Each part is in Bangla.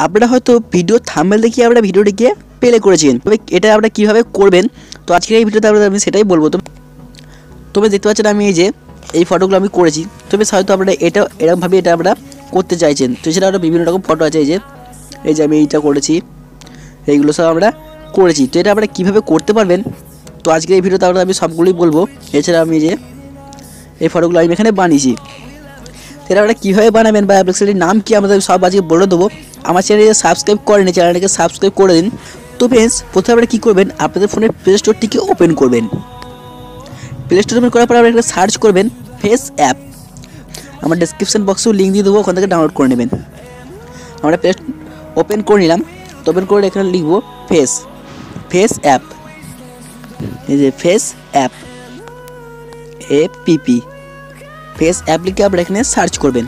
আপনারা হয়তো ভিডিও থাম্বনেল দেখে আপনারা ভিডিওটিকে প্লে করেছেন, তবে এটা আপনারা কীভাবে করবেন তো আজকের এই ভিডিওতে আমি সেটাই বলবো। তবে দেখতে পাচ্ছেন আমি এই যে এই ফটোগুলো আমি করেছি, তবে হয়তো আপনারা এটা এরকমভাবে এটা আপনারা করতে চাইছেন। তো এছাড়া আরও বিভিন্ন রকম ফটো আছে, এই যে আমি এইটা করেছি, এইগুলো সব আমরা করেছি। তো এটা আপনারা কীভাবে করতে পারবেন তো আজকের এই ভিডিওতে আমি সবগুলোই বলবো। এছাড়া আমি যে এই ফটোগুলো আমি এখানে বানিয়েছি, এটা আপনারা কীভাবে বানাবেন বা অ্যাপ্লিকেশনটির নাম কি আমাদের সব আজকে বলে দেবো। আমার চ্যানেলে সাবস্ক্রাইব করেনি, চ্যানেলটাকে সাবস্ক্রাইব করে দিন। তো ফ্রেন্ডস, প্রথমে আপনারা কী করবেন, আপনাদের ফোনের প্লে স্টোরটিকে ওপেন করবেন। প্লে স্টোর ওপেন করার পর আপনারা সার্চ করবেন ফেস অ্যাপ। আমার ডেসক্রিপশন বক্সেও লিঙ্ক দিয়ে দেবো, ওখান থেকে ডাউনলোড করে নেবেন। আমরা প্লে ওপেন করে নিলাম। তো ওপেন করে এখানে লিখবো ফেস অ্যাপ, এই যে face app APP, face app লিখে আপনারা এখানে সার্চ করবেন।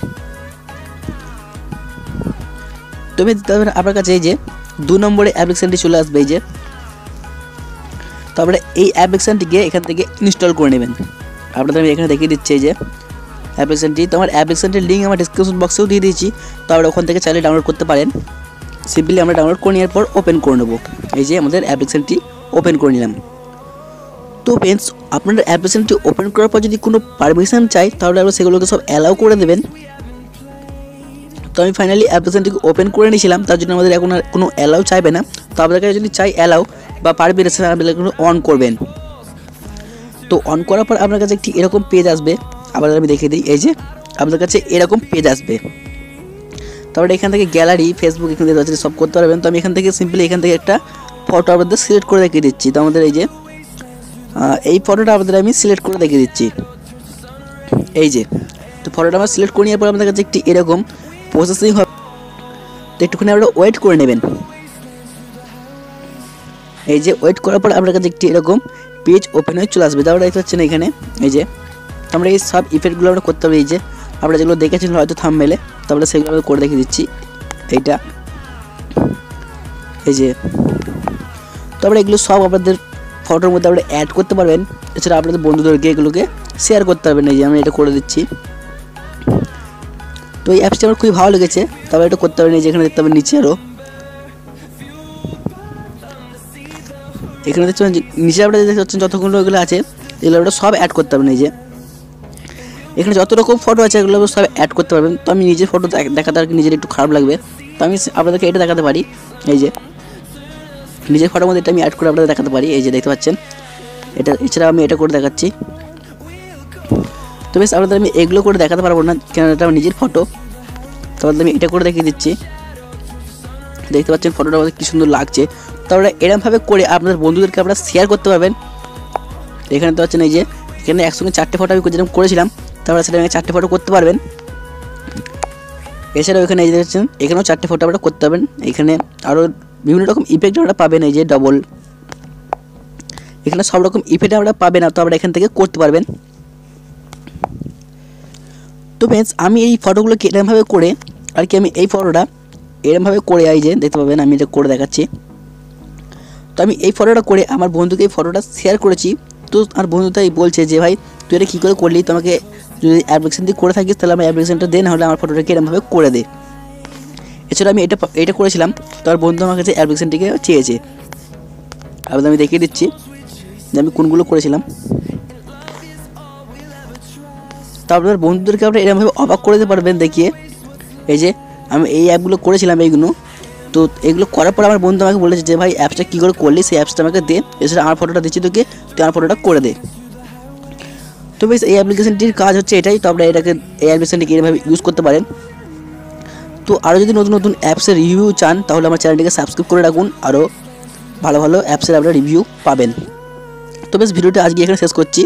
তবে আপনার কাছে এই যে 2 নম্বরে অ্যাপ্লিকেশনটি চলে আসবে, এই যে। তো আপনারা এই অ্যাপ্লিকেশনটিকে এখান থেকে ইনস্টল করে নেবেন। আপনাদের আমি এখানে দেখিয়ে দিচ্ছি এই যে অ্যাপ্লিকেশনটি। তো আমার অ্যাপ্লিকেশনটির লিঙ্ক আমার ডিসক্রিপশন বক্সেও দিয়ে দিয়েছি, তো আপনারা ওখান থেকে চাইলে ডাউনলোড করতে পারেন। সিম্পলি আমরা ডাউনলোড করে নেওয়ার পর ওপেন করে নেব। এই যে আমাদের অ্যাপ্লিকেশনটি ওপেন করে নিলাম। তো ফ্রেন্ডস, আপনাদের অ্যাপ্লিকেশনটি ওপেন করার পর যদি কোনো পারমিশন চাই তাহলে আপনারা সেগুলোকে সব অ্যালাউ করে দেবেন। তো আমি ফাইনালি অ্যাপ্লিকেশনটিকে ওপেন করে নিয়েছিলাম, তার জন্য আমাদের এখন আর কোনো অ্যালাউ চাইবে না। তো আপনাদের যদি চাই অ্যালাউ বা পারমিশন, আপনারা অন করবেন। তো অন করার পর আপনার কাছে একটি এরকম পেজ আসবে। আবার আমি দেখিয়ে দিই, এই যে আপনাদের কাছে এরকম পেজ আসবে। তারপরে এখান থেকে গ্যালারি, ফেসবুক এখান থেকে সব করতে পারবেন। তো আমি এখান থেকে সিম্পলি এখান থেকে একটা ফটো আপনাদের সিলেক্ট করে দেখিয়ে দিচ্ছি। তো আমাদের এই যে এই ফটোটা আপনাদের আমি সিলেক্ট করে দেখিয়ে দিচ্ছি, এই যে। তো ফটোটা আমার সিলেক্ট করে নেওয়ার পর আপনাদের কাছে একটি এরকম প্রসেসিং হবে। তো একটুখানি আপনারা ওয়েট করে নেবেন। এই যে ওয়েট করার পর আপনার কাছে একটি এরকম পেজ ওপেন হয়ে চলে আসবে। তারপরে দেখতে পাচ্ছেন এখানে এই যে আমরা এই সব ইফেক্টগুলো আমরা করতে হবে। এই যে আপনারা যেগুলো দেখেছিলেন হয়তো থাম্বনেলে, তারপরে সেগুলো আমরা করে দেখিয়ে দিচ্ছি, এইটা এই যে। তারপরে এগুলো সব আপনাদের ফটোর মধ্যে আপনারা অ্যাড করতে পারবেন। এছাড়া আপনাদের বন্ধুদেরকে এগুলোকে শেয়ার করতে পারবেন। এই যে আমি এটা করে দিচ্ছি। তো এই অ্যাপসটি আমার খুবই ভালো লেগেছে, তারপরে এটা করতে পারেন। এই যে এখানে দেখতে পাবেন নিচে আরও, এখানে দেখতে পাচ্ছেন নিচে আপনারা দেখতে পাচ্ছেন যতগুলো এগুলো আছে এগুলো আপনারা সব অ্যাড করতে পারবেন। এই যে এখানে যত রকম ফটো আছে এগুলো সব অ্যাড করতে পারবেন। তো আমি নিজের ফটো দেখাতে আর কি নিজের একটু খারাপ লাগবে, তো আমি আপনাদেরকে এটা দেখাতে পারি। এই যে নিজের ফটোর মধ্যে এটা আমি অ্যাড করে আপনাদের দেখাতে পারি। এই যে দেখতে পাচ্ছেন এটা। এছাড়া আমি এটা করে দেখাচ্ছি। তো বেশ আপনাদের আমি এগুলো করে দেখাতে পারবো না, কেন এটা আমার নিজের ফটো। তারপর আমি এটা করে দেখিয়ে দিচ্ছি। দেখতে পাচ্ছেন ফটোটা আমাদের কী সুন্দর লাগছে। তারপরে এরকমভাবে করে আপনাদের বন্ধুদেরকে আপনারা শেয়ার করতে পারবেন। এখানে দেখতে পাচ্ছেন এই যে এখানে একসঙ্গে 4টে ফটো আমি যেরকম করেছিলাম, তারপরে সেটা 4টে ফটো করতে পারবেন। এছাড়াও এখানে এই যে দেখছেন এখানেও 4টে ফটো আপনারা করতে পারবেন। এখানে আরও বিভিন্ন রকম ইফেক্ট আপনারা পাবেন। এই যে ডবল, এখানে সব রকম ইফেক্ট আপনারা পাবেন না, তো আপনারা এখান থেকে করতে পারবেন। তো ফ্রেন্ডস, আমি এই ফটোগুলোকে এরকমভাবে করে আর কি আমি এই ফটোটা এরকমভাবে করে এই যে দেখতে পাবেন আমি এটা করে দেখাচ্ছি। তো আমি এই ফটোটা করে আমার বন্ধুকে এই ফটোটা শেয়ার করেছি। তো আমার বন্ধু তাই বলছে যে ভাই তুই এটা কী করে করলি, তো আমাকে যদি অ্যাপ্লিকেশন দিয়ে করে থাকিস তাহলে আমার অ্যাপ্লিকেশনটা দে, না হলে আমার ফটোটাকে এরকমভাবে করে দে। এছাড়া আমি এটা করেছিলাম, তো আমার বন্ধু আমার কাছে অ্যাপ্লিকেশনটিকে চেয়েছে। আবার আমি দেখিয়ে দিচ্ছি যে আমি কোনগুলো করেছিলাম। তো আপনার বন্ধুদেরকে আপনারা এরকমভাবে অবাক করে দিতে পারবেন দেখিয়ে। এই যে আমি এই অ্যাপগুলো করেছিলাম এইগুলো। তো এগুলো করার পর আমার বন্ধু আমাকে বলেছে যে ভাই অ্যাপসটা কী করে করলি, সেই অ্যাপসটা আমাকে দে। এছাড়া আমার ফটোটা দিচ্ছি তোকে, তুই আমার ফটোটা করে দে। তো বেশ এই অ্যাপ্লিকেশনটির কাজ হচ্ছে এটাই। তো আপনারা এটাকে এই অ্যাপ্লিকেশনটিকে এভাবে ইউজ করতে পারেন। তো আরও যদি নতুন নতুন অ্যাপসের রিভিউ চান তাহলে আমার চ্যানেলটিকে সাবস্ক্রাইব করে রাখুন, আরও ভালো ভালো অ্যাপসের আপনারা রিভিউ পাবেন। তো বেশ ভিডিওটা আজকে এখানে শেষ করছি।